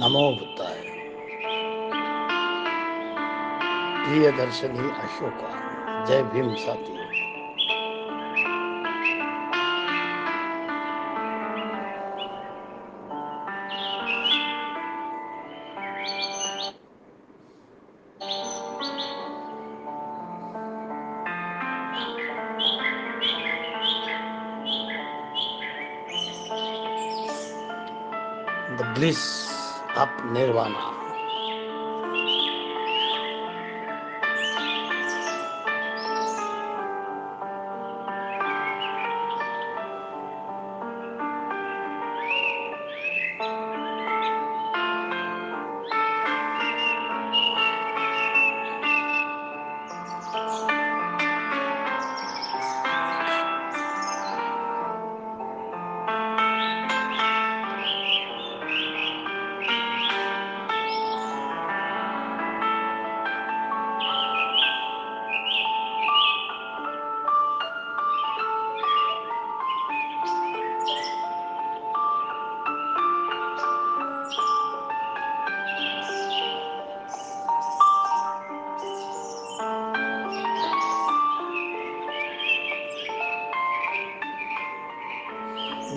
नमो बुद्धाय। प्रियदर्शनी अशोका। जय भीम साथियों। The bliss of nirvana.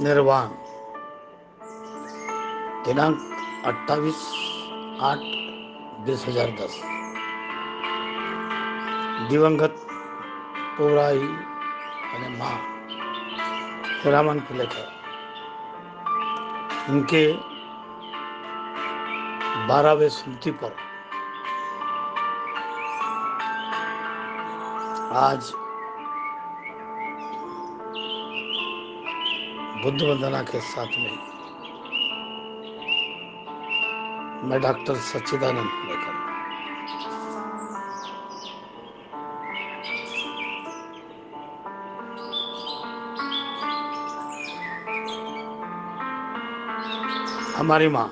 निर्वाण दिनांक 28/8/2010 दिवंगत पौराई અને माँ हीरामन फुलेकर उनके 12वें स्मृति पर आज बुद्ध वंदना के साथ में मैं डॉक्टर सच्चिदानंद फुलेकर हमारी माँ,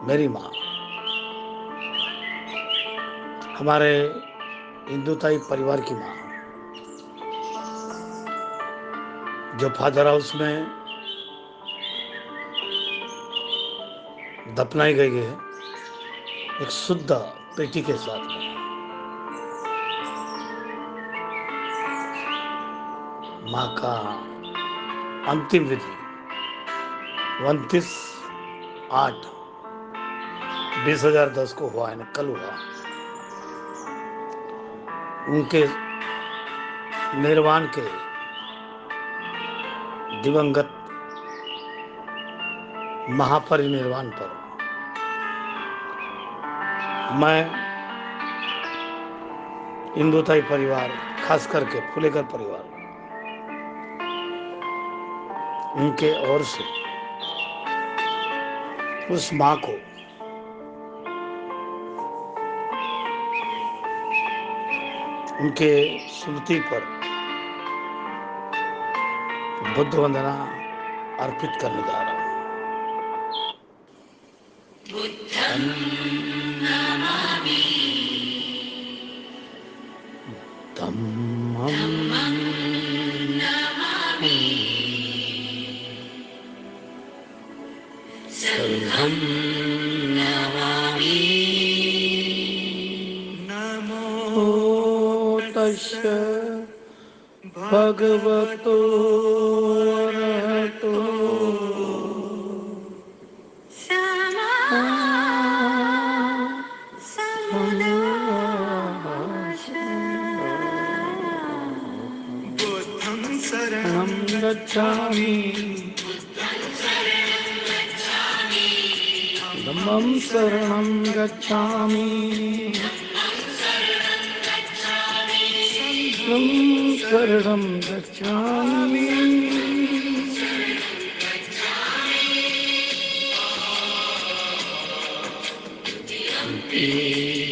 मेरी माँ, हमारे हिंदुताई परिवार की माँ जो फादर हाउस में दफनाई गई है एक शुद्ध पेटी के साथ में। माँ का अंतिम विधि 29/8/2010 को हुआ है, कल हुआ। उनके निर्वाण के दिवंगत महापरिनिर्वाण पर मैं हिंदुताई परिवार, खास करके फुलेकर परिवार, उनके ओर से उस माँ को उनके स्मृति पर बुद्ध वंदना अर्पित करने जा रहा हूँ। बुद्धं नमामि, धम्मं नमामि, संघं नमामि। नमो तस्सै भगवतो अरहतो सम्मा सम्बुद्धाय। बुद्धं शरणं गच्छामि, धम्मं शरणं गच्छामि, संघं शरणं गच्छामि।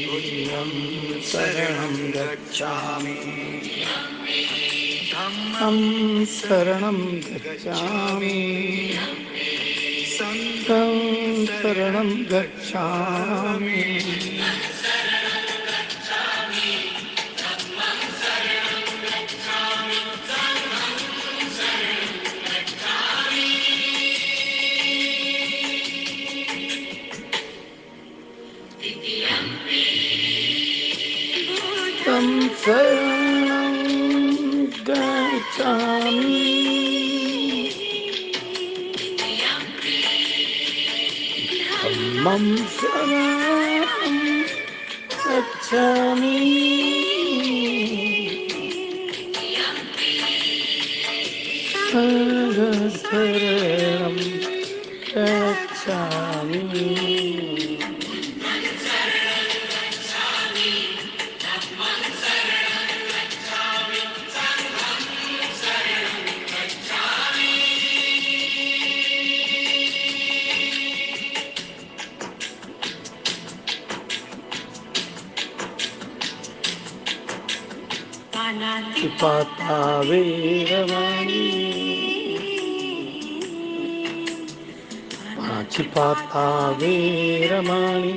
बुद्धं शरणं गच्छामि, धम्मं शरणं गच्छामि, संघं शरणं गच्छामि। तं शरणं गच्छामि धम्मं शरणं गच्छामि शरणं गच्छामि पाता वीरमणि पाता वीरमणि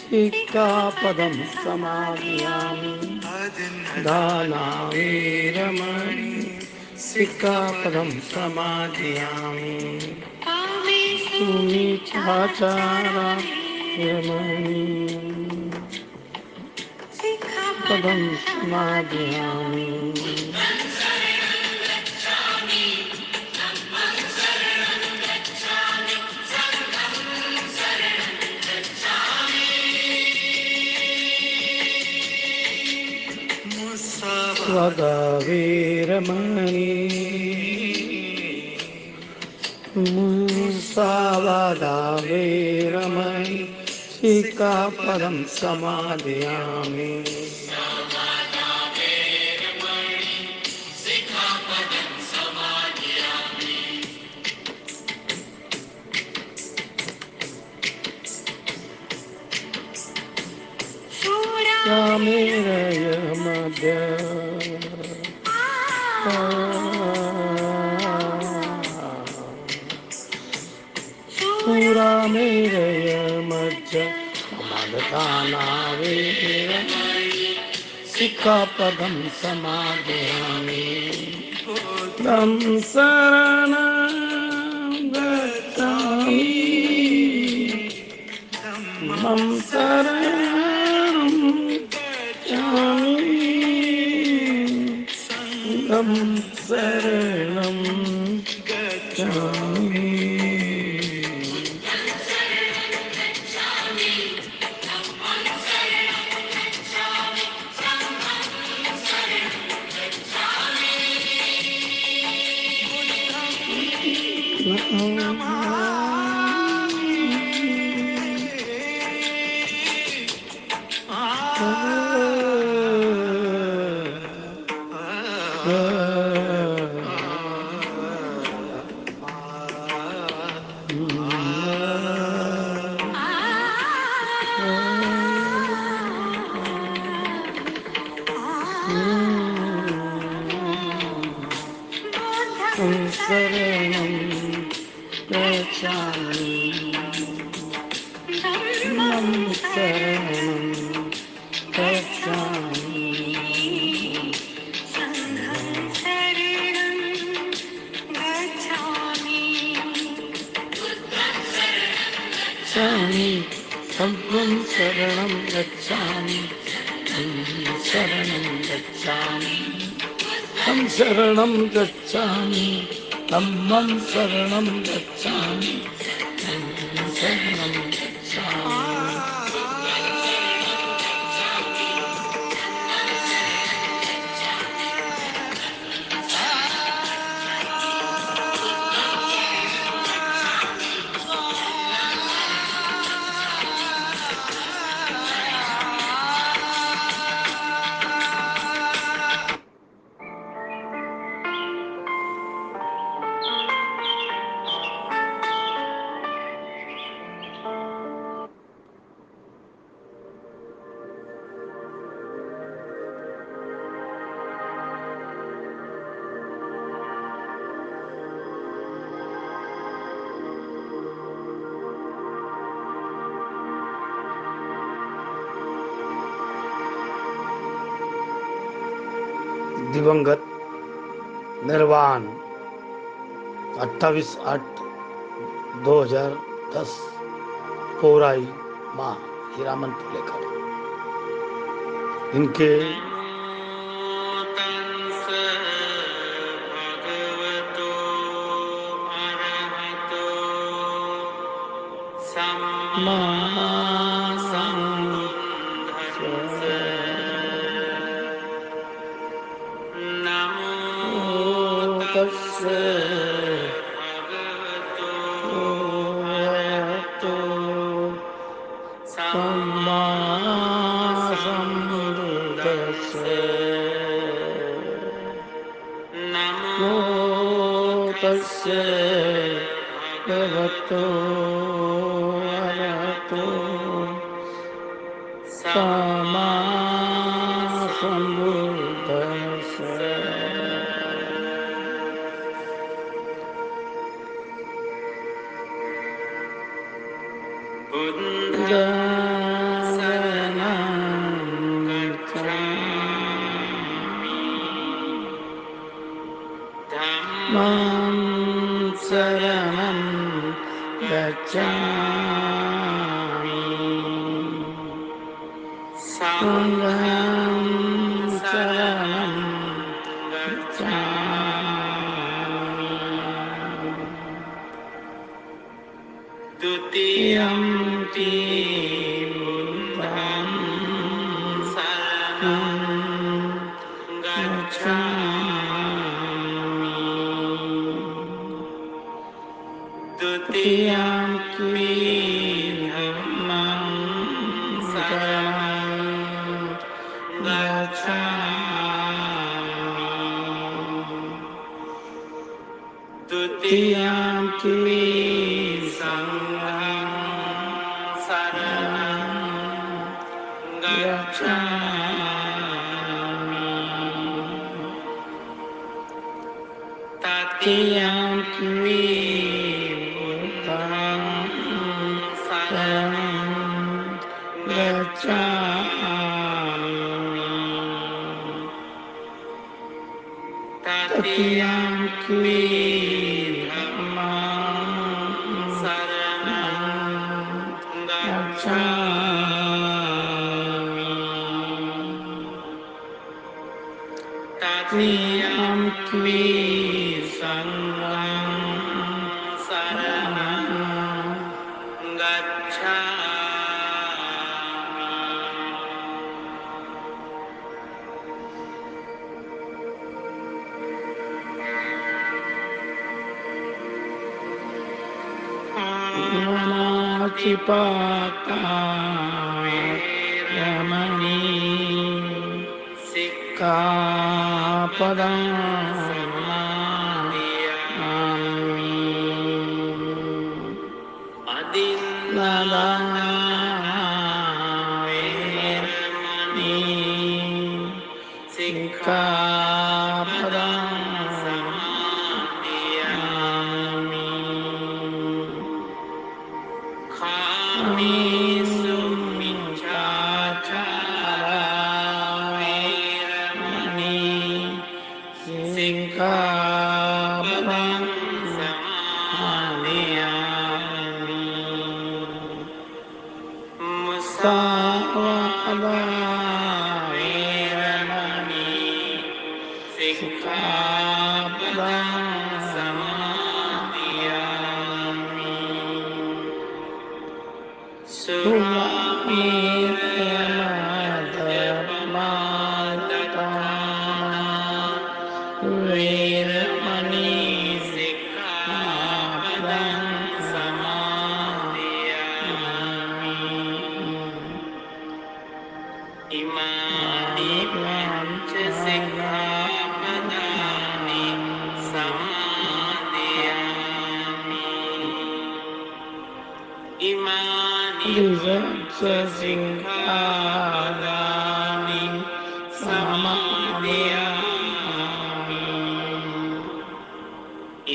सिक्कापदं समादयामि दाना वीरमणि सिक्कापदं समादयामि सुमिचाचारा वीरमणि पदं समादयामि वदा वीरमणि मुसावादा वीरमणि सिक्कापदं समादयामि रामेरय मध्य रामेरय मध्य मददाना वीरमणि सिक्कापदं समादयामि तं शरणं गच्छामि मम शरणं गच्छामि तं शरणं गच्छामि शरणं गच्छामि धम्मं शरणं गच्छामि संघं शरणं गच्छामि संघं शरणं गच्छामि शरणं गच्छामि तं शरणं गच्छामि धम्मं शरणं गच्छामि शरणं गच्छामि दिवंगत निर्वाण 28/8/2010 पौराई माँ हीरामन लेखक। इनके भगवतो अरहतो सम्मा सम्बुद्धस्स। बुद्धं शरणं गच्छामि धम्मं शरणं गच्छामि संघं शरणं गच्छामि द्वितीयम्पि बुद्धं शरणं गच्छामि द्वितीयम्पि धम्मं शरणं गच्छामि द्वितीयम्पि संघं शरणं गच्छामि तृतीयम्पि बुद्धं शरणं गच्छामि तृतीयम्पि धम्मं शरणं गच्छामि तृतीयम्पि संघं शरणं गच्छामि। पाता रमणी सिक्खापदं समादियामि अदिन्नादाना वेरमणि सिक्खापदं समादियामि कामेषु मिच्छाचारा वेरमणि सिक्खापदं समादियामि मुसावादा वेरमणि सिक्खापदं समादियामि सुरामेरमद्यपानां वेरमणि सिक्खापदं समादियामि इमानि पञ्च सिक्खापदानि समादियामि इमानि पञ्च सिक्खापदानि समादियामि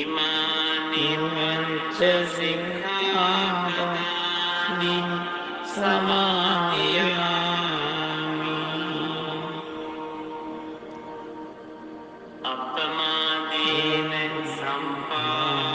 इमानि पञ्च सिक्खापदानि समादियामि अपमादेन सम्पादेत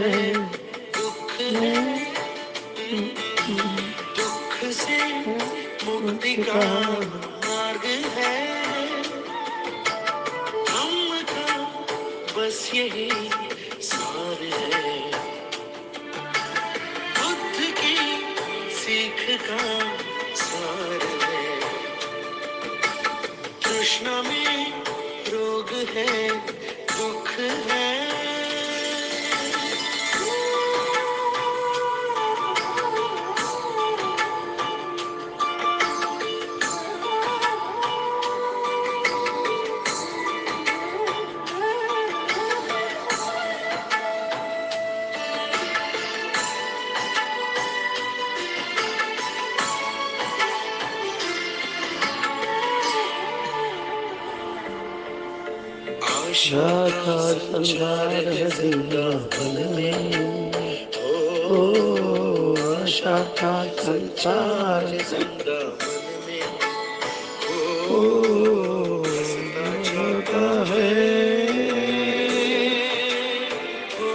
है, दुख है, दुख से मुक्ति का मार्ग है, हम का बस यही सार है, बुद्ध की सीख का सार है, तृष्णा में रोग है, दुख है, आशा का संसार है जिंदगी में, ओ आशा का संसार जिंदगी में, ओ जाता है, ओ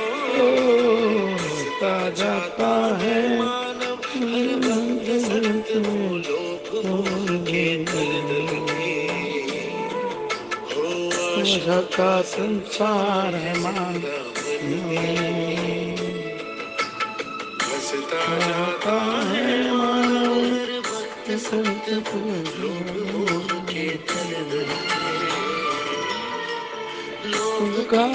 जाता है मानव हर वक्त सत्य लोभ मोह के दलदल में, आशा का संसार है मान में, बसता जाता है मानव हर वक्त सत्य लोभ मोह के दलदल में, लोभ का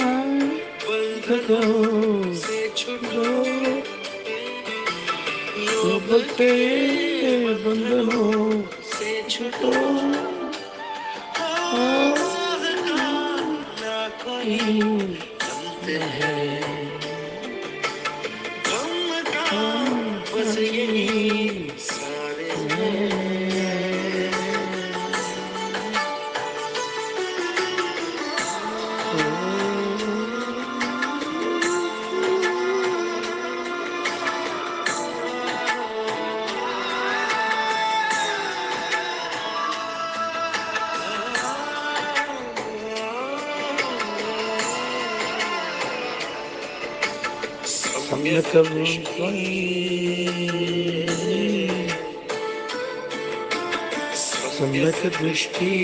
बंधनों से छूटो, लोभ के बंधनों से छूटो, कोई अंत है, गम का बस यही सार है, सम्यक दृष्टि, सम्यक दृष्टि,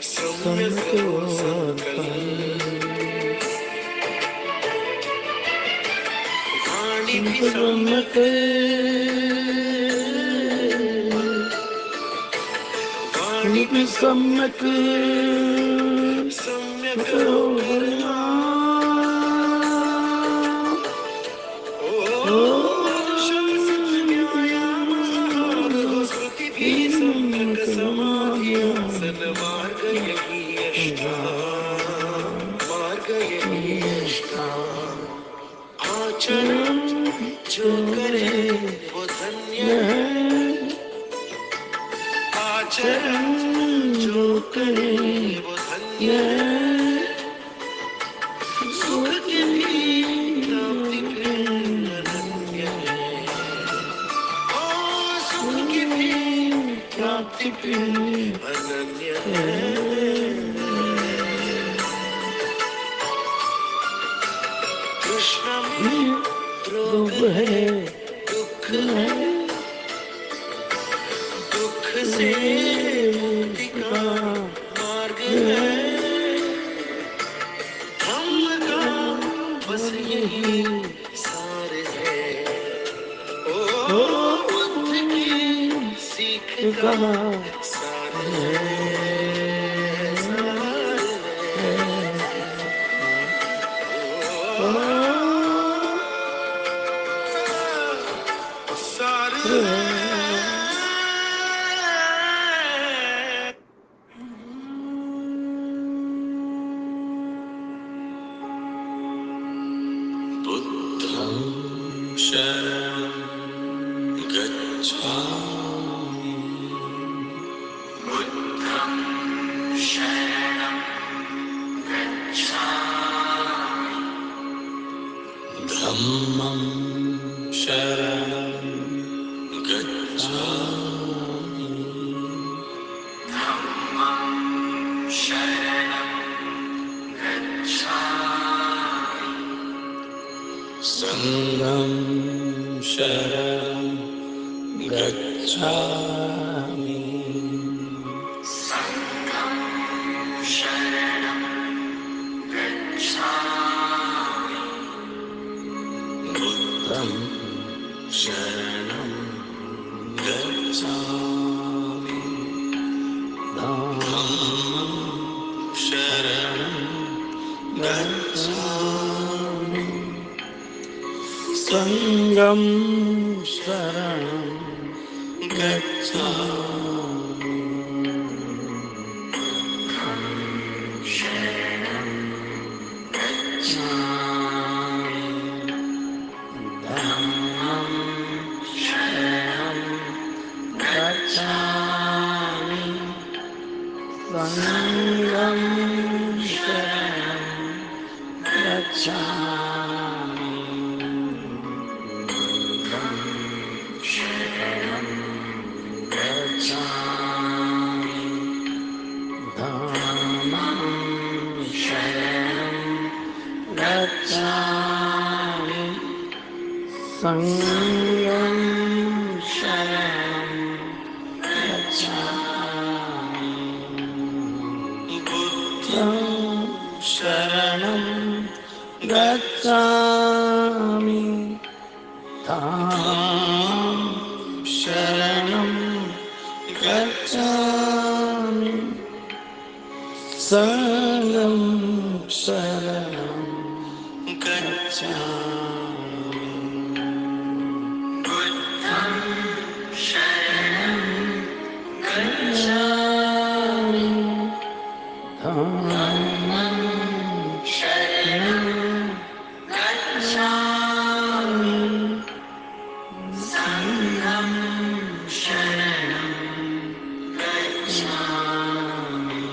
सम्यक वाणी भी सम्यक, वाणी भी सम्यक, सम्यक मार्ग यही अष्टांग, मार्ग यही अष्टांग, आचरण जो करे वो धन्य है, आचरण जो करे वो धन्य है, सुख की भी प्राप्ति फिर अनन्य है, ओ सुख की भी प्राप्ति फिर अनन्य है, कृष्ण में रोग है, दुख है, दुख से मुक्ति का मार्ग है, हम का बस यही सार है, ओ बुद्ध की सीख का सार है, बुद्धं शरणं गच्छामि, बुद्धं शरणं गच्छामि, धम्मं शरणं गच्छामि, धम्मं शरणं गच्छामि, संगम शरणं गच्छामि संगम शरणं गच्छामि बुद्धं शरणं गच्छामि धम्मं शरणं गच्छामि संगम शरणं गच्छामि शरणं गच्छामि धम्मं शरणं गच्छामि संगम शरणं गच्छामि शरणं गच्छामि धम्मं शरणं गच्छामि संगम शरणं गच्छामि बुद्धं शरणं गच्छामि धम्मं शरणं गच्छामि संगम शरणं गच्छामि बुद्धं शरणं गच्छामि धम्मं शरणं गच्छामि संगम शरणं गच्छामि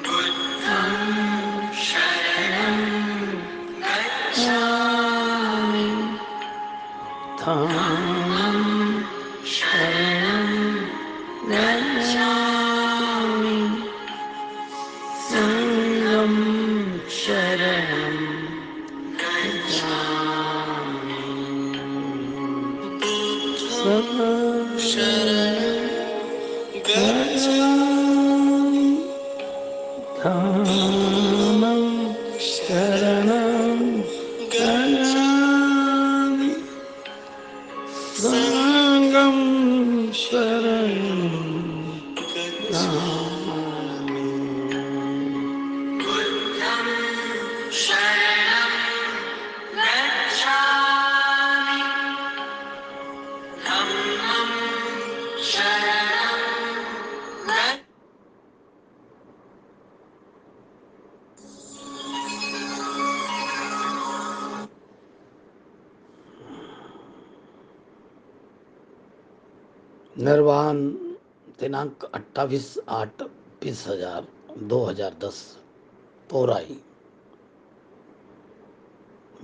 बुद्धं शरणं गच्छामि धम्मं शरणं गच्छामि संगम शरणं गच्छामि बुद्धं शरणं गच्छामि धम्मं शरणं गच्छामि संगम शरणं गच्छामि बुद्धं शरणं गच्छामि धम्मं शरणं गच्छामि निर्वाण दिनांक 28/8/2010 पौराई।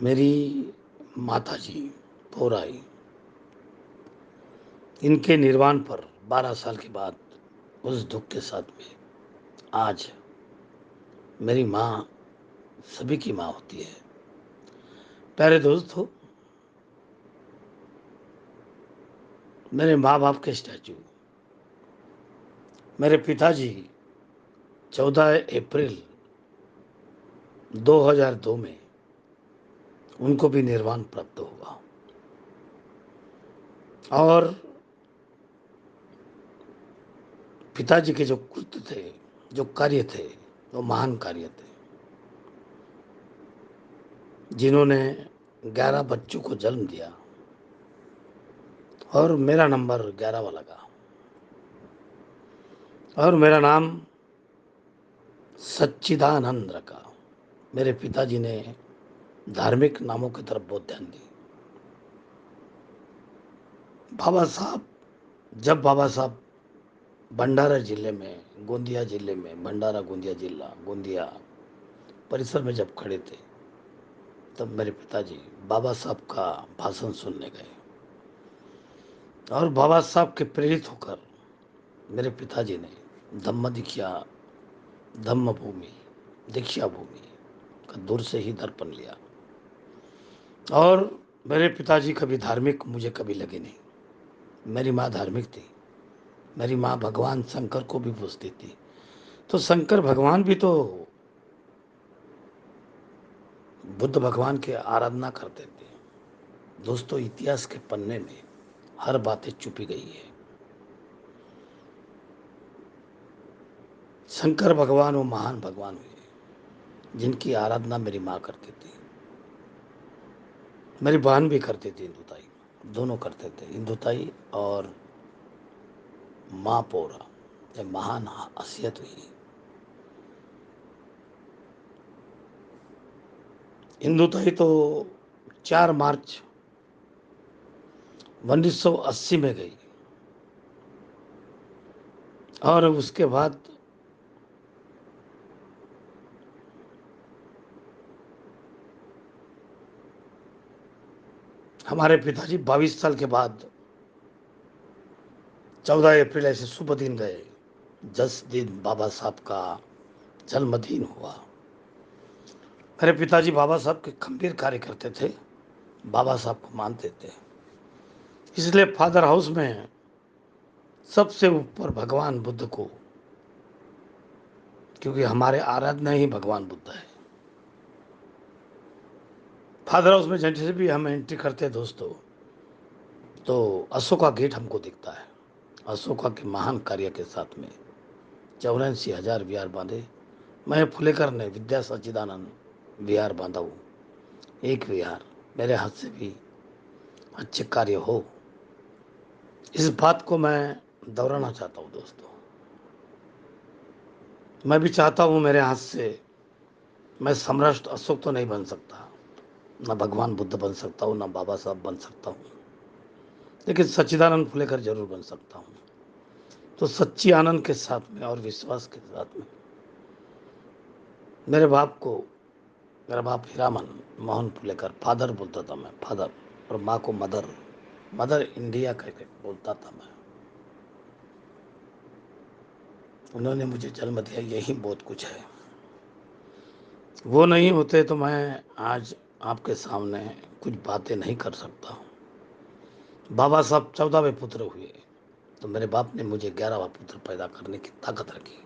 मेरी माताजी पौराई, इनके निर्वाण पर 12 साल के बाद उस दुख के साथ में आज मेरी माँ सभी की माँ होती है। प्यारे दोस्तों, मेरे माँ बाप के स्टैचू, मेरे पिताजी 14 अप्रैल 2002 में उनको भी निर्वाण प्राप्त हुआ और पिताजी के जो कृत्य थे, जो कार्य थे, वो महान कार्य थे, जिन्होंने 11 बच्चों को जन्म दिया और मेरा नंबर 11वां लगा और मेरा नाम सच्चिदानंद रखा। मेरे पिताजी ने धार्मिक नामों की तरफ बहुत ध्यान दी। जब बाबा साहब भंडारा जिले में, गोंदिया जिले में, भंडारा गोंदिया जिला, गोंदिया परिसर में जब खड़े थे, तब मेरे पिताजी बाबा साहब का भाषण सुनने गए और बाबा साहब के प्रेरित होकर मेरे पिताजी ने धम्म भूमि, दीक्षा भूमि का दूर से ही दर्पण लिया और मेरे पिताजी कभी धार्मिक मुझे कभी लगे नहीं। मेरी माँ धार्मिक थी। मेरी माँ भगवान शंकर को भी पूजती थी। तो शंकर भगवान भी तो बुद्ध भगवान की आराधना करते थे। दोस्तों, इतिहास के पन्ने में हर बातें छुपी गई है। शंकर भगवान वो महान भगवान हुए जिनकी आराधना मेरी माँ करती थी। मेरी बहन भी करती थी हिंदुताई, दोनों करते थे हिंदुताई और माँ पोरा। ये महान हसीयत हुई। हिंदुताई तो 4 मार्च 1980 में गई और उसके बाद हमारे पिताजी 22 साल के बाद 14 अप्रैल ऐसे शुभ दिन गए जिस दिन बाबा साहब का जन्मदिन हुआ। मेरे पिताजी बाबा साहब के खंभीर कार्य करते थे, बाबा साहब को मानते थे। इसलिए फादर हाउस में सबसे ऊपर भगवान बुद्ध को, क्योंकि हमारे आराधना ही भगवान बुद्ध है। फादर हाउस में जैसे भी हम एंट्री करते हैं दोस्तों, तो अशोका गेट हमको दिखता है। अशोका के महान कार्य के साथ में 84,000 विहार बांधे। मैं फुलेकर ने विद्या सच्चिदानंद विहार बांधा हूँ। एक विहार मेरे हाथ से भी अच्छे कार्य हो, इस बात को मैं दोहराना चाहता हूँ दोस्तों। मैं भी चाहता हूँ मेरे हाथ से, मैं सम्राट अशोक तो नहीं बन सकता, ना भगवान बुद्ध बन सकता हूँ, ना बाबा साहब बन सकता हूँ, लेकिन सच्चिदानंद फुलेकर जरूर बन सकता हूँ। तो सच्ची आनंद के साथ में और विश्वास के साथ में मेरे बाप को, मेरा बाप हीरामन मोहन फुलेकर फादर बोलता था मैं, फादर, और माँ को मदर, मदर इंडिया करके बोलता था मैं। उन्होंने मुझे जन्म दिया, यही बहुत कुछ है। वो नहीं होते तो मैं आज आपके सामने कुछ बातें नहीं कर सकता। बाबा साहब 14वें पुत्र हुए तो मेरे बाप ने मुझे 11वां पुत्र पैदा करने की ताकत रखी।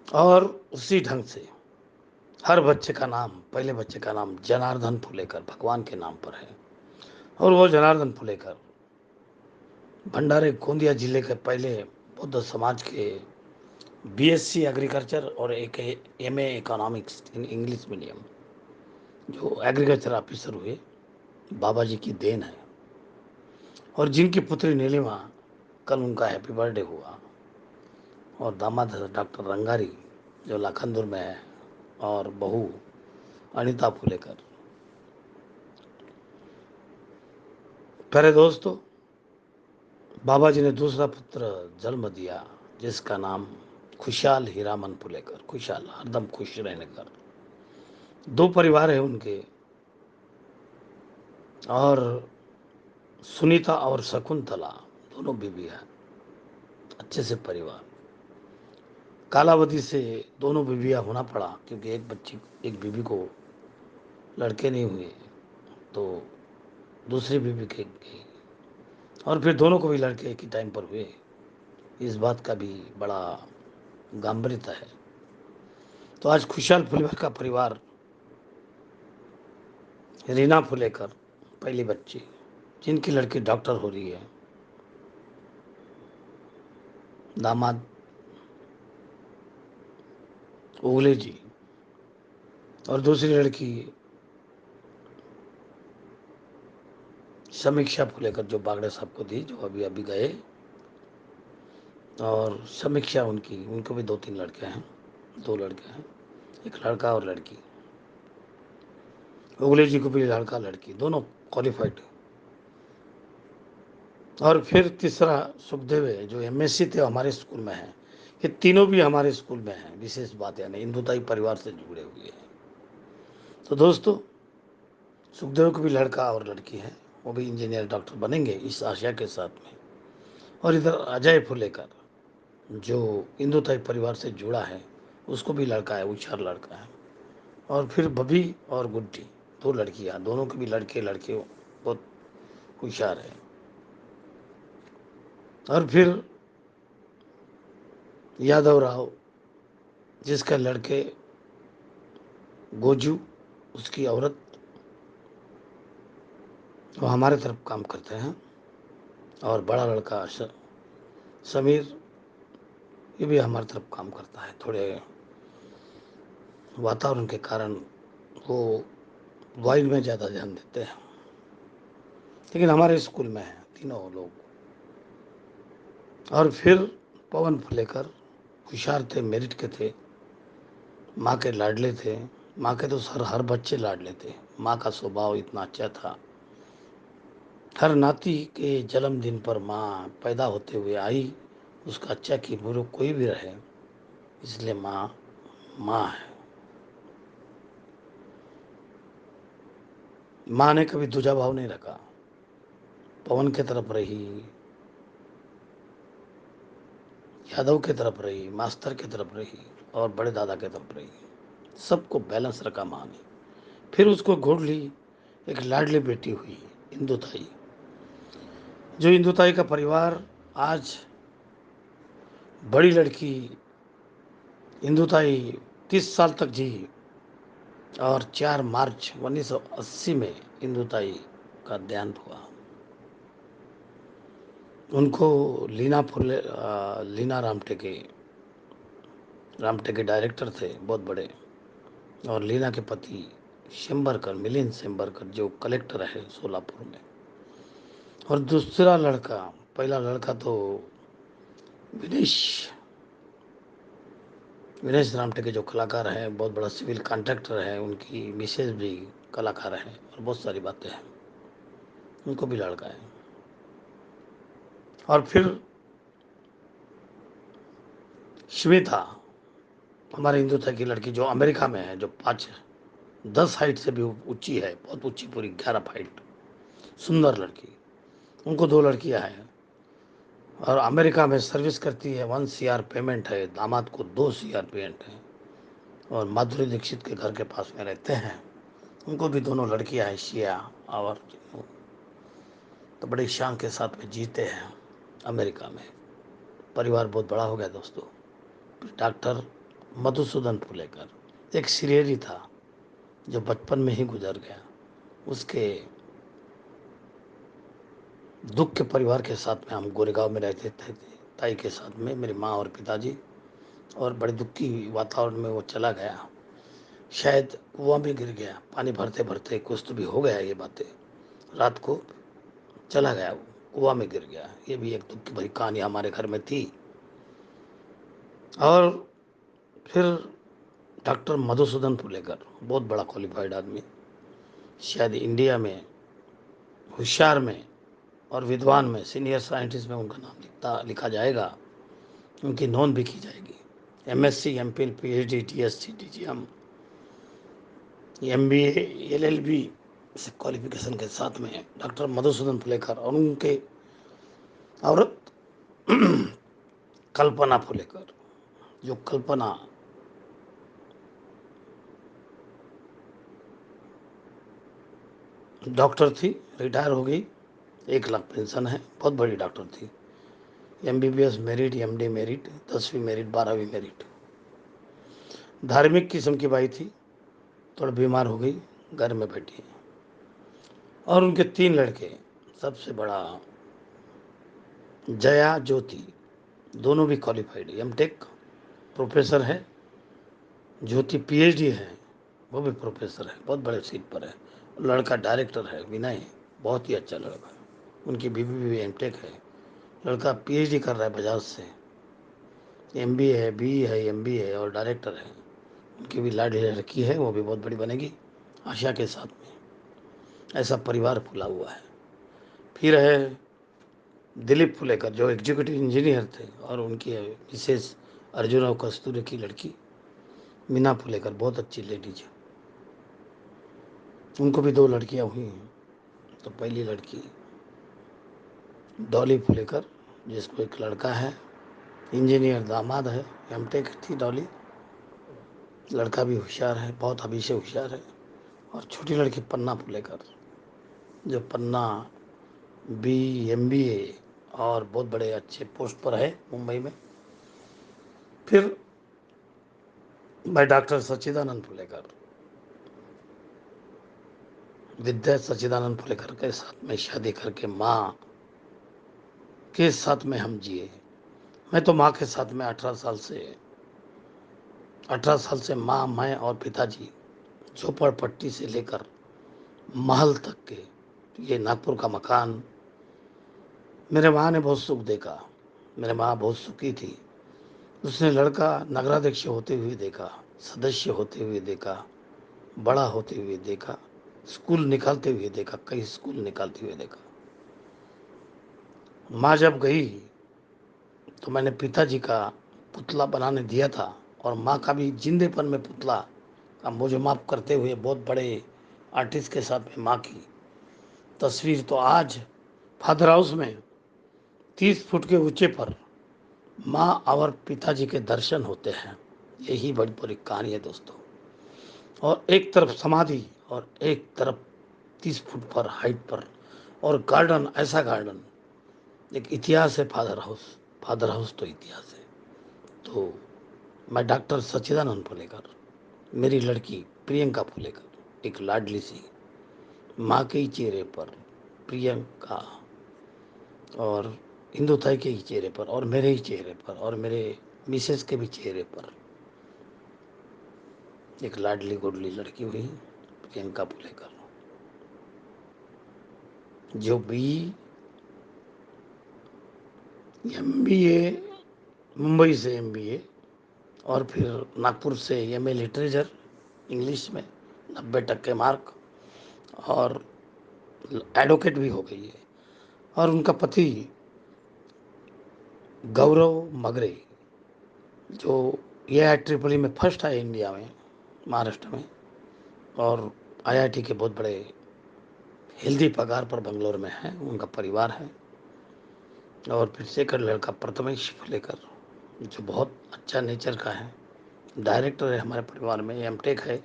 और उसी ढंग से हर बच्चे का नाम, पहले बच्चे का नाम जनार्दन फुलेकर भगवान के नाम पर है। और वो जनार्दन फुलेकर भंडारे गोंदिया जिले के पहले बौद्ध समाज के बीएससी एग्रीकल्चर और एक MA economics in English medium जो एग्रीकल्चर ऑफिसर हुए, बाबा जी की देन है। और जिनकी पुत्री नीलिमा, कल उनका हैप्पी बर्थडे हुआ। और दामाद डॉक्टर रंगारी जो लाखनदुर में है, और बहू अनीता फुलेकर। प्यारे दोस्तों, बाबा जी ने दूसरा पुत्र जन्म दिया जिसका नाम खुशहाल हीरामन फुलेकर, खुशहाल हरदम खुश रहने का। 2 परिवार है उनके, और सुनीता और शकुंतला दोनों बीबी हैं, अच्छे से परिवार। कालावधि से दोनों बीबियाँ होना पड़ा क्योंकि एक बीबी को लड़के नहीं हुए तो दूसरी बीबी के गई, और फिर दोनों को भी लड़के एक ही टाइम पर हुए। इस बात का भी बड़ा गंभीरता है। तो आज खुशहाल फुलेकर का परिवार, रीना फुलेकर पहली बच्ची जिनकी लड़की डॉक्टर हो रही है, दामाद उगले जी, और दूसरी लड़की समीक्षा फुलेकर जो बागड़े साहब को दी, जो अभी अभी गए। और समीक्षा उनको भी 2-3 लड़के हैं, 2 लड़के हैं, एक लड़का और लड़की। उगले जी को भी लड़का लड़की दोनों क्वालिफाइड। और फिर तीसरा सुखदेव है जो एमएससी थे, हमारे स्कूल में है। ये तीनों भी हमारे स्कूल में हैं। विशेष बात यानी हिंदुताई परिवार से जुड़े हुए हैं। तो दोस्तों, सुखदेव को भी लड़का और लड़की है, वो भी इंजीनियर डॉक्टर बनेंगे इस आशा के साथ में। और इधर अजय फुलेकर जो हिंदुताई परिवार से जुड़ा है, उसको भी लड़का है, होशियार लड़का है। और फिर बबी और गुड्डी, दो लड़कियां, दोनों के भी लड़के लड़के बहुत होशियार है। और फिर यादव राव, जिसका लड़के गोजू, उसकी औरत, वो हमारे तरफ काम करते हैं। और बड़ा लड़का समीर, ये भी हमारी तरफ काम करता है। थोड़े वातावरण के कारण वो वाइन में ज़्यादा ध्यान देते हैं, लेकिन हमारे स्कूल में हैं तीनों लोग। और फिर पवन फुलेकर, होशियार थे, मेरिट के थे, माँ के लाडले थे। माँ के तो हर बच्चे लाडले थे। माँ का स्वभाव इतना अच्छा था। हर नाती के जन्मदिन पर माँ पैदा होते हुए आई, उसका अच्छा कि बुरा कोई भी रहे, इसलिए माँ माँ है। माँ ने कभी दूजा भाव नहीं रखा। पवन की तरफ रही, यादव की तरफ रही, मास्टर की तरफ रही, और बड़े दादा की तरफ रही। सबको बैलेंस रखा माँ ने। फिर उसको घोड़ ली एक लाडली बेटी हुई, इंदुताई। जो इंदुताई का परिवार आज, बड़ी लड़की इंदुताई 30 साल तक जी, और 4 मार्च 1980 में इंदुताई का देहांत हुआ। उनको लीना रामटेके डायरेक्टर थे बहुत बड़े, और लीना के पति शेम्बरकर, मिलिंद शेम्बरकर, जो कलेक्टर है सोलापुर में। और दूसरा लड़का, पहला लड़का तो विनेश विनेश रामटेके, जो कलाकार हैं, बहुत बड़ा सिविल कॉन्ट्रैक्टर है। उनकी मिसेज भी कलाकार है, और बहुत सारी बातें हैं। उनको भी लड़का है। और फिर श्वेता, हमारे हिंदुस्तान की लड़की, जो अमेरिका में है, जो 5'10" हाइट से भी ऊंची है, बहुत ऊंची, पूरी 11 हाइट, सुंदर लड़की। उनको 2 लड़कियां हैं, और अमेरिका में सर्विस करती है। 1 CR पेमेंट है, दामाद को 2 CR पेमेंट है, और माधुरी दीक्षित के घर के पास में रहते हैं। उनको भी दोनों लड़कियां हैं, शिया और तो बड़ी शान के साथ में जीते हैं अमेरिका में। परिवार बहुत बड़ा हो गया दोस्तों। डॉक्टर मधुसूदन फुलेकर एक सिलेरी था, जो बचपन में ही गुजर गया। उसके दुख के परिवार के साथ में हम गोरेगांव में रहते थे, ताई के साथ में, मेरी माँ और पिताजी। और बड़े दुखी वातावरण में वो चला गया। शायद कुआं में गिर गया, पानी भरते भरते कुछ तो भी हो गया। ये बातें, रात को चला गया, वो कुआं में गिर गया। ये भी एक दुख की भरी कहानी हमारे घर में थी। और फिर डॉक्टर मधुसूदन फुलेकर, बहुत बड़ा क्वालिफाइड आदमी, शायद इंडिया में होशियार में और विद्वान में, सीनियर साइंटिस्ट में उनका नाम लिखा जाएगा। उनकी नोंद भी की जाएगी। MSc, MPhil, PhD, DSc, DGM, MBA, LLB से क्वालिफिकेशन के साथ में डॉक्टर मधुसूदन फुलेकर, और उनके औरत कल्पना फुलेकर, जो कल्पना डॉक्टर थी, रिटायर हो गई, 1 लाख पेंशन है, बहुत बड़ी डॉक्टर थी। MBBS मेरिट, MD मेरिट, 10वीं मेरिट, 12वीं मेरिट। धार्मिक किस्म की बाई थी, थोड़ा बीमार हो गई, घर में बैठी। और उनके 3 लड़के, सबसे बड़ा जया ज्योति, दोनों भी क्वालिफाइड, MTech प्रोफेसर है। ज्योति PhD है, वो भी प्रोफेसर है, बहुत बड़े सीट पर है। लड़का डायरेक्टर है, विनय, बहुत ही अच्छा लड़का है। उनकी बीवी भी MTech है। लड़का PhD कर रहा है बजाज से, MBA है, BE है, MBA है, और डायरेक्टर है। उनकी भी लाडली लड़की है, वो भी बहुत बड़ी बनेगी आशा के साथ में। ऐसा परिवार फुला हुआ है। फिर है दिलीप फुलेकर, जो एग्जीक्यूटिव इंजीनियर थे, और उनकी मिसेस अर्जुन कस्तूरी की लड़की मीना फुलेकर, बहुत अच्छी लेडीज है। उनको भी 2 लड़कियां हुई हैं। तो पहली लड़की डॉली फुलेकर, जिसको एक लड़का है, इंजीनियर दामाद है, MTech थी डॉली। लड़का भी होशियार है, बहुत अभी से होशियार है। और छोटी लड़की पन्ना फुलेकर, जो पन्ना MBA और बहुत बड़े अच्छे पोस्ट पर है मुंबई में। फिर मैं डॉक्टर सच्चिदानंद फुलेकर, विद्या सच्चिदानंद फुलेकर के साथ में शादी करके माँ के साथ में हम जिए। मैं तो माँ के साथ में 18 साल से माँ, मैं और पिताजी झोपड़पट्टी से लेकर महल तक के, ये नागपुर का मकान। मेरे माँ ने बहुत सुख देखा, मेरे माँ बहुत सुखी थी। उसने लड़का नगराध्यक्ष होते हुए देखा, सदस्य होते हुए देखा, बड़ा होते हुए देखा, स्कूल निकालते हुए देखा, कई स्कूल निकालते हुए देखा। माँ जब गई तो मैंने पिताजी का पुतला बनाने दिया था, और माँ का भी जिंदेपन में पुतला का मुझे माफ करते हुए बहुत बड़े आर्टिस्ट के साथ में माँ की तस्वीर तो आज फादर हाउस में 30 फुट के ऊंचे पर माँ और पिताजी के दर्शन होते हैं। यही बड़ी बड़ी कहानी है दोस्तों। और एक तरफ समाधि और एक तरफ 30 फुट पर हाइट पर, और गार्डन, ऐसा गार्डन, एक इतिहास है फादर हाउस। फादर हाउस तो इतिहास है। तो मैं डॉक्टर सच्चिदानंद फुलेकर, मेरी लड़की प्रियंका फुलेकर, एक लाडली सी माँ के ही चेहरे पर, प्रियंका और हिंदुताई के ही चेहरे पर, और मेरे ही चेहरे पर, और मेरे मिसेस के भी चेहरे पर एक लाडली गुडली लड़की हुई, प्रियंका फुलेकर, जो MBA, मुंबई से MBA, और फिर नागपुर से MA लिटरेचर इंग्लिश में 90% मार्क, और एडवोकेट भी हो गई है। और उनका पति गौरव मगरे, जो AIEEE में फर्स्ट है इंडिया में, महाराष्ट्र में, और IIT के बहुत बड़े हेल्दी पगार पर बंगलोर में है, उनका परिवार है। और फिर सेकंड लड़का प्रथमेश फुलेकर, जो बहुत अच्छा नेचर का है, डायरेक्टर है हमारे परिवार में, MTech है,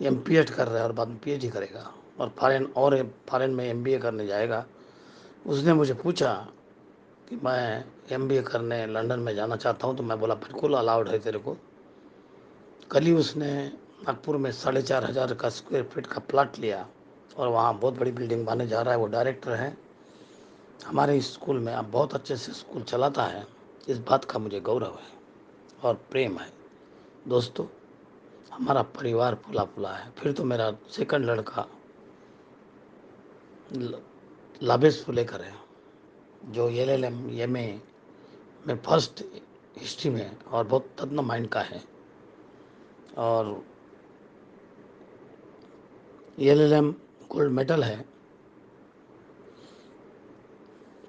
MPH कर रहा है और बाद में PhD करेगा, और फॉरेन में MBA करने जाएगा। उसने मुझे पूछा कि मैं MBA करने लंदन में जाना चाहता हूँ, तो मैं बोला बिल्कुल अलाउड है तेरे को। कल ही उसने नागपुर में 4,500 का स्क्वायर फीट का प्लाट लिया, और वहाँ बहुत बड़ी बिल्डिंग बनने जा रहा है। वो डायरेक्टर है हमारे स्कूल में, अब बहुत अच्छे से स्कूल चलाता है। इस बात का मुझे गौरव है और प्रेम है दोस्तों। हमारा परिवार फूला फूला है। फिर तो मेरा सेकंड लड़का लाभेश फुलेकर है, जो LLM MA में फर्स्ट हिस्ट्री में, और बहुत तज्ञ माइंड का है, और LLM गोल्ड मेडल है,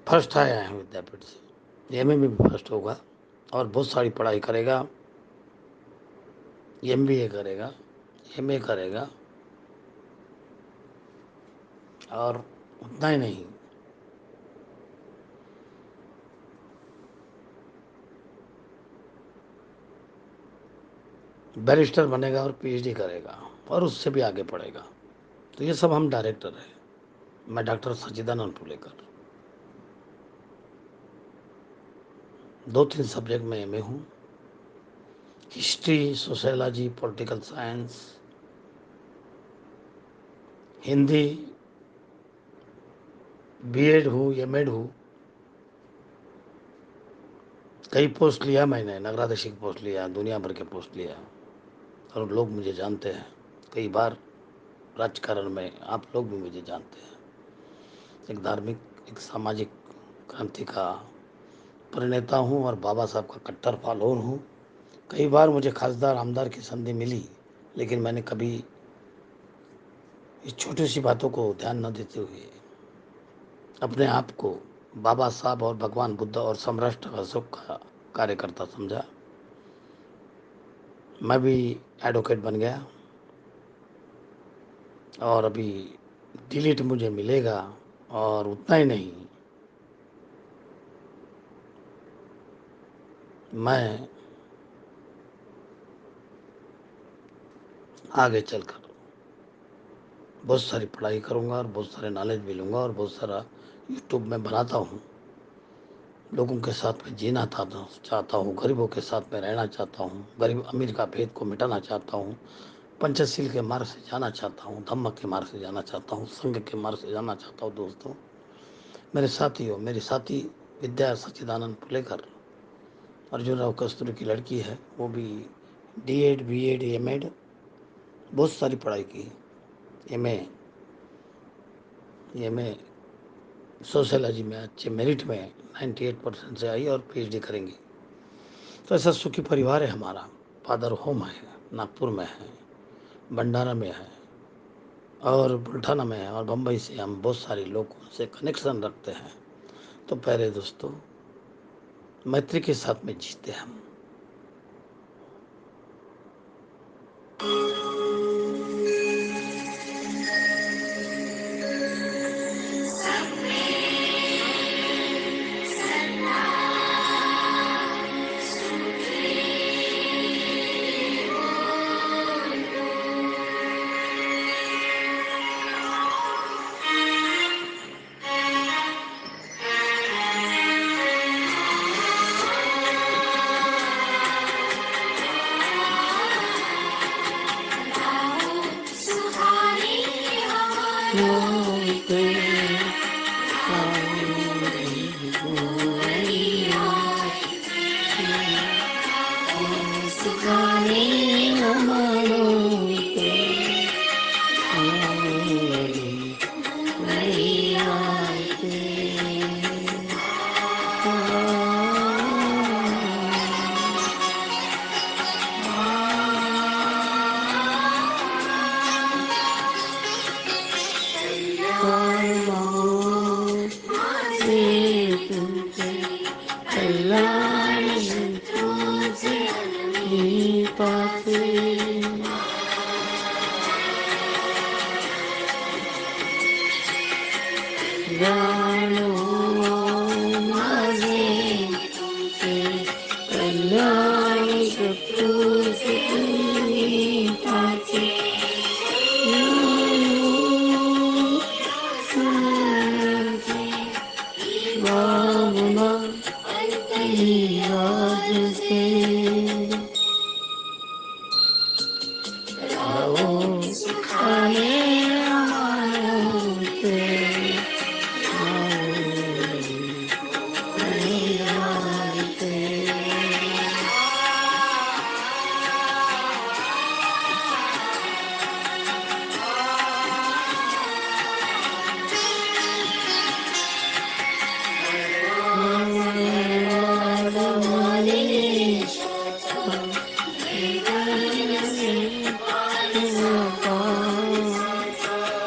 फर्स्ट आया है विद्यापीठ से। MA में भी फर्स्ट होगा, और बहुत सारी पढ़ाई करेगा, MBA करेगा, MA करेगा, और उतना ही नहीं, बैरिस्टर बनेगा और PhD करेगा, और उससे भी आगे पढ़ेगा। तो ये सब हम डायरेक्टर हैं। मैं डॉक्टर सच्चिदानंद फुलेकर, 2-3 सब्जेक्ट में MA हूँ, history, sociology, political science, Hindi, B.Ed हूँ, M.Ed हूँ। कई पोस्ट लिया मैंने, नगराध्यक्ष की पोस्ट लिया, दुनिया भर के पोस्ट लिया, और लोग मुझे जानते हैं। कई बार राजकारण में आप लोग भी मुझे जानते हैं। एक धार्मिक, एक सामाजिक क्रांति का प्रणेता हूँ, और बाबा साहब का कट्टर फॉलोअर हूँ। कई बार मुझे खासदार आमदार की संधि मिली, लेकिन मैंने कभी इस छोटी सी बातों को ध्यान न देते हुए अपने आप को बाबा साहब और भगवान बुद्ध और सम्राट अशोक का कार्यकर्ता समझा। मैं भी एडवोकेट बन गया, और अभी डिलीट मुझे मिलेगा। और उतना ही नहीं, मैं आगे चलकर बहुत सारी पढ़ाई करूँगा और बहुत सारे नॉलेज भी लूँगा और बहुत सारा यूट्यूब में बनाता हूँ। लोगों के साथ में जीना चाहता हूँ, गरीबों के साथ में रहना चाहता हूँ, गरीब अमीर का भेद को मिटाना चाहता हूँ, पंचशील के मार्ग से जाना चाहता हूँ, धम्म के मार्ग से जाना चाहता हूँ, संघ के मार्ग से जाना चाहता हूँ। दोस्तों, मेरे साथियों, मेरी साथी विद्या सच्चिदानंद पुलेकर, अर्जुन राव कस्तूरी की लड़की है, वो भी D.Ed, B.Ed, M.Ed बहुत सारी पढ़ाई की, M.A सोशियोलॉजी में अच्छे मेरिट में 98% से आई और PhD करेंगी। तो ऐसा सुखी परिवार है हमारा। फादर होम है, नागपुर में है, भंडारा में है और बुल्ढाना में है और बम्बई से हम बहुत सारे लोगों से कनेक्शन रखते हैं। तो प्यारे दोस्तों, मैत्री के साथ में जीते हम।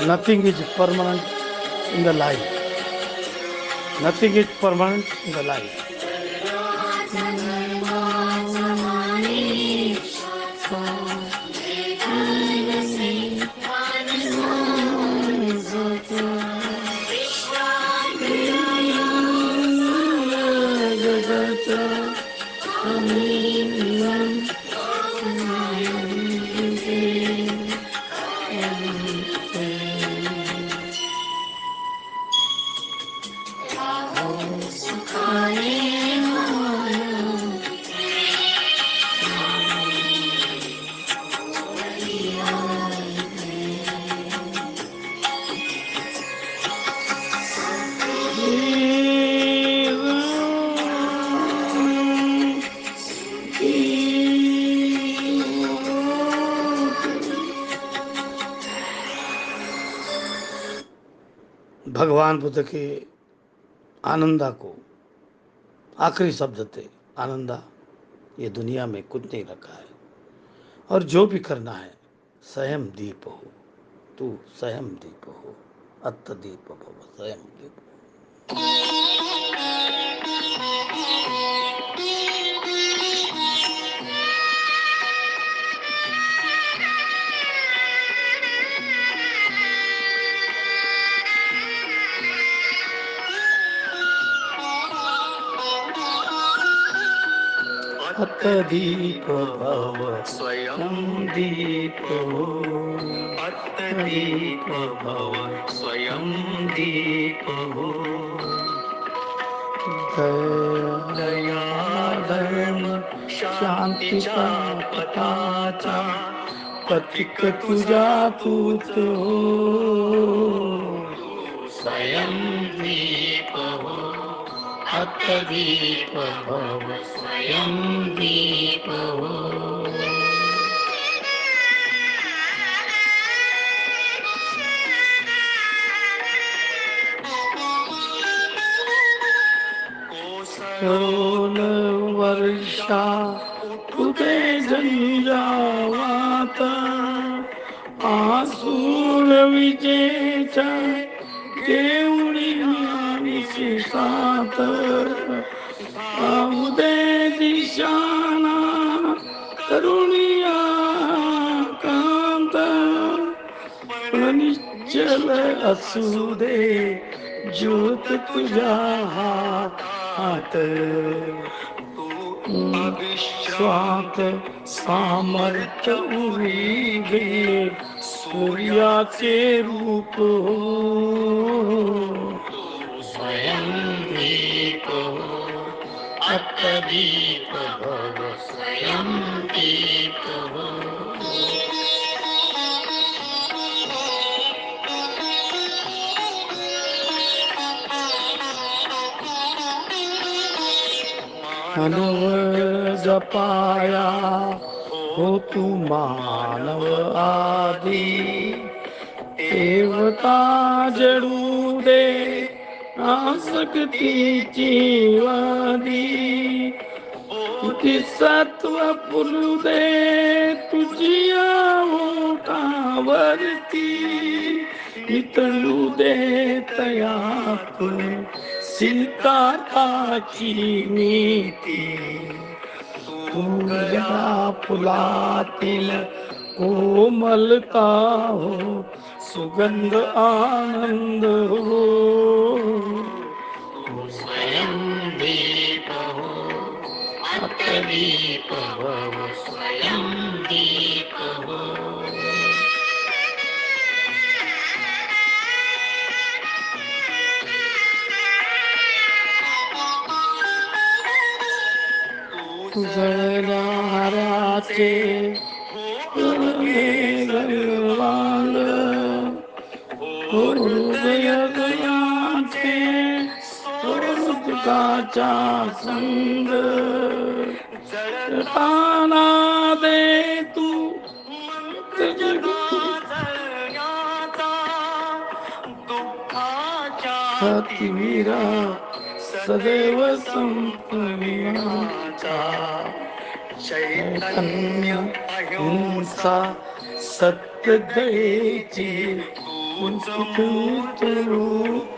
Nothing is permanent in the life. Nothing is permanent in the life. भगवान बुद्ध के आनंदा को आखिरी शब्द थे, आनंदा, ये दुनिया में कुछ नहीं रखा है और जो भी करना है स्वयं दीप हो, तू स्वयं दीप हो, अत्त दीप भव स्वयं दीप। अत्त दीप भव स्वयं दीप हो, आत्मदीप भव स्वयं दीप हो दया धर्म शांतीचा पथाचा पथिक तुझा तूच हो स्वयं दीप हो आत्मदीप भव स्वयं दीप हो कोसळून वर्षा उठे झंझावात आसूर विजेच्या घेऊन विशेषात उदे दिशाना करुणिया कांत निश्चल असू दे ज्योत तुझ्या हात अविश्वात सामर्थ्य उरी घे सूर्याचे रूप स्वयं दीप आत्मदीप भव स्वयं दीप मानव जपाया हो तू मानव आदी देवता जडू दे आसक्तीची वादी सत्व फुलू दे तुझी ओठावरती नितळू दे तयातून सिद्धार्थाची नीती तुझ्या फुलातील कोमलता हो सुगंध आनंद हो स्वयं दीप हो आत्मदीप भव स्वयं दीप हो जळणाराचे गलवांग हृदय गयाचे सुखाचा संग जळताना दे तू दुःखाच्या तीरा सदैव संपविनाचा चैतन्य अहिंसा सत्य दयेची तूच रूप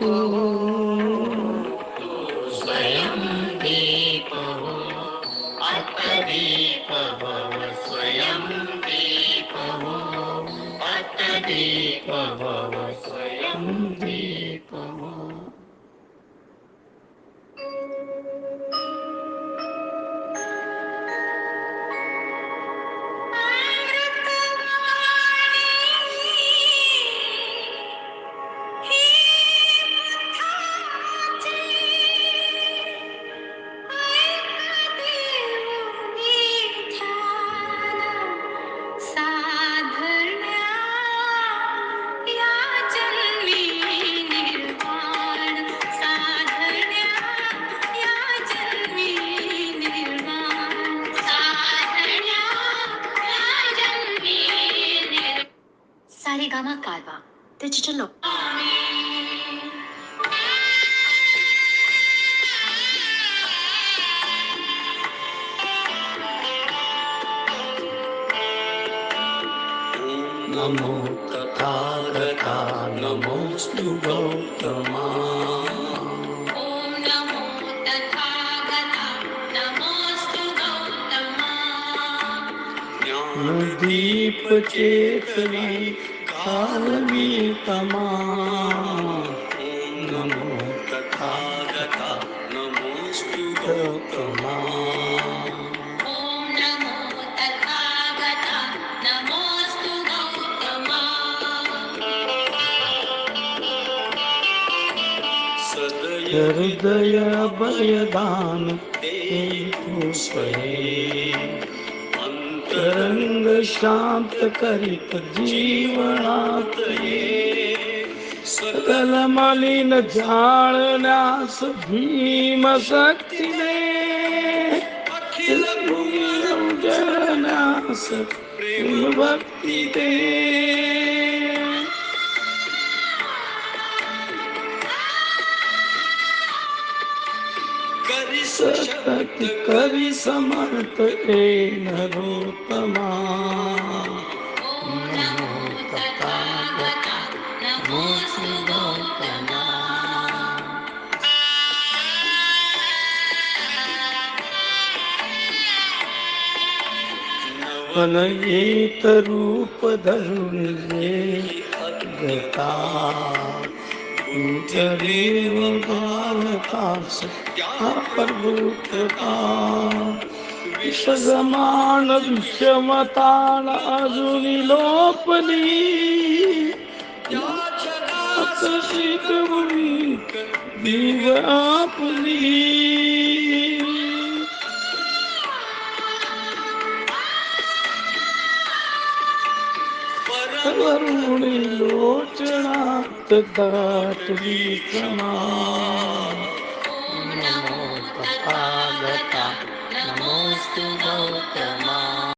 स्वयं दीप हो आत्मदीप भव स्वयं दीप हो आत्मदीप भव स्वयं दीप हो सारेगामा कारवा डिजिटल नमो तथागता नमोस्तु गौतमा ओम नमो तथागता नमोस्तु गौतमा ज्ञानदीप चेतने कालवी तमा नमो तथागता नमोस्तु गौतमा ओम नमो तथागता नमोस्तु गौतमा हृदय भयदान तू स्वये अंतरंग शांत करीत जीवनात ये सकल मलिन जाळण्यास भीम शक्ती दे अखिल भूमी उजळण्यास प्रेम भक्ती दे करी सशक्त करी समर्थ ए नरोत्तमा नमो तथागता नमो श्री गौतमा नवनीत रूप धरून ये गता देव भावकास क्या प्रभुता विषमान विषमतान अजुनी लोपली या जगात शिकवणी दिव आपली वरुणी लोचनात दाटली क्षमा नमो तथागता नमोस्तु गौतमा